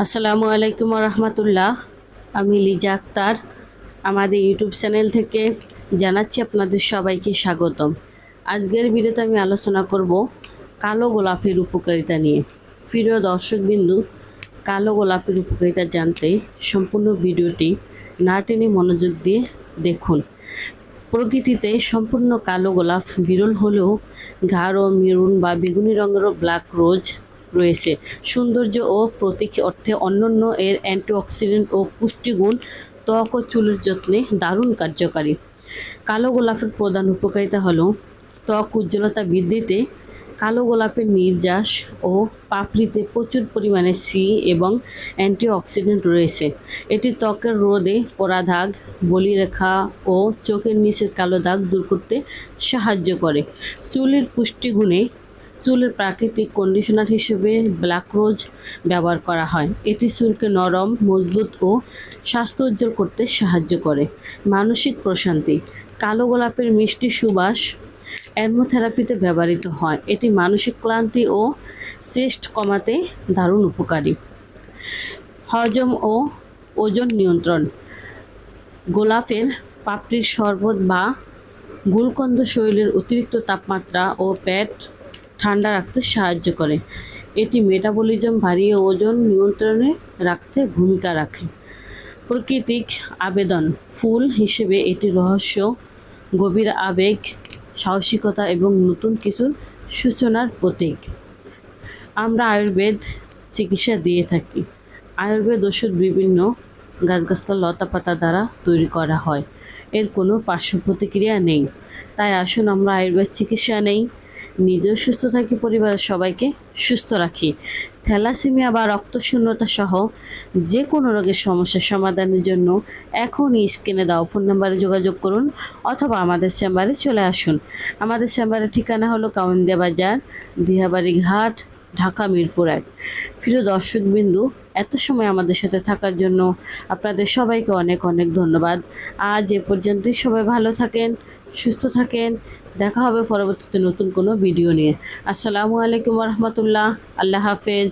আসসালামু আলাইকুম রহমতুল্লাহ। আমি লিজা আক্তার আমাদের ইউটিউব চ্যানেল থেকে জানাচ্ছি আপনাদের সবাইকে স্বাগতম। আজকের ভিডিওতে আমি আলোচনা করব কালো গোলাপের উপকারিতা নিয়ে। প্রিয় দর্শকবিন্দু, কালো গোলাপের উপকারিতা জানতে সম্পূর্ণ ভিডিওটি না টেনে মনোযোগ দিয়ে দেখুন। প্রকৃতিতে সম্পূর্ণ কালো গোলাপ বিরল হলেও গাঢ় মেরুন বা বেগুনি রঙেরও ব্ল্যাক রোজ রয়েছে। সৌন্দর্য ও প্রতীক অর্থে অন্যান্য এর অ্যান্টিঅক্সিডেন্ট ও পুষ্টিগুণ ত্বক ও চুলের যত্নে দারুণ কার্যকারী। কালো গোলাপের প্রধান উপকারিতা হলো ত্বক উজ্জ্বলতা বৃদ্ধিতে কালো গোলাপের নির্যাস ও পাপড়িতে প্রচুর পরিমাণে সি এবং অ্যান্টিঅক্সিডেন্ট রয়েছে। এটি ত্বকের রোদে পোড়া দাগ, বলিরেখা ও চোখের নিচের কালো দাগ দূর করতে সাহায্য করে। চুলের পুষ্টিগুণে চুলের প্রাকৃতিক কন্ডিশনার হিসেবে ব্ল্যাক রোজ ব্যবহার করা হয়। এটি চুলকে নরম, মজবুত ও স্বাস্থ্য উজ্জ্বল করতে সাহায্য করে। মানসিক প্রশান্তি, কালো গোলাপের মিষ্টি সুবাস অ্যারোমাথেরাপিতে ব্যবহৃত হয়। এটি মানসিক ক্লান্তি ও স্ট্রেস কমাতে দারুণ উপকারী। হজম ও ওজন নিয়ন্ত্রণ, গোলাপের পাপড়ির শরবত বা গুলকন্দ শরীরের অতিরিক্ত তাপমাত্রা ও পেট ঠান্ডা রাখতে সাহায্য করে। এটি মেটাবলিজম বাড়িয়ে ওজন নিয়ন্ত্রণে রাখতে ভূমিকা রাখে। প্রাকৃতিক আবেদন ফুল হিসেবে এটি রহস্য, গভীর আবেগ, সাহসিকতা এবং নতুন কিছুর সূচনার প্রতীক। আমরা আয়ুর্বেদ চিকিৎসা দিয়ে থাকি। আয়ুর্বেদ ওষুধ বিভিন্ন গাছগাছালা, লতাপাতা দ্বারা তৈরি করা হয়। এর কোনো পার্শ্ব প্রতিক্রিয়া নেই। তাই আসুন আমরা আয়ুর্বেদ চিকিৎসা নেই, নিজেও সুস্থ থাকি, পরিবারের সবাইকে সুস্থ রাখি। থ্যালাসেমিয়া বা রক্তশূন্যতা সহ যে কোনো রোগের সমস্যার সমাধানের জন্য এখনই স্ক্রিনে দেওয়া ফোন নাম্বারে যোগাযোগ করুন অথবা আমাদের চেম্বারে চলে আসুন। আমাদের চেম্বারের ঠিকানা হলো কাউন্দিয়া বাজার, দিহাবাড়ি ঘাট, ঢাকা মিরপুর 1। প্রিয় দর্শকবিন্দু, এত সময় আমাদের সাথে থাকার জন্য আপনাদের সবাইকে অনেক অনেক ধন্যবাদ। আজ এ পর্যন্তই। সবাই ভালো থাকেন, সুস্থ থাকেন। দেখা হবে পরবর্তীতে নতুন কোনো ভিডিও নিয়ে। আসসালামু আলাইকুম রহমতুল্লাহ। আল্লাহ হাফেজ।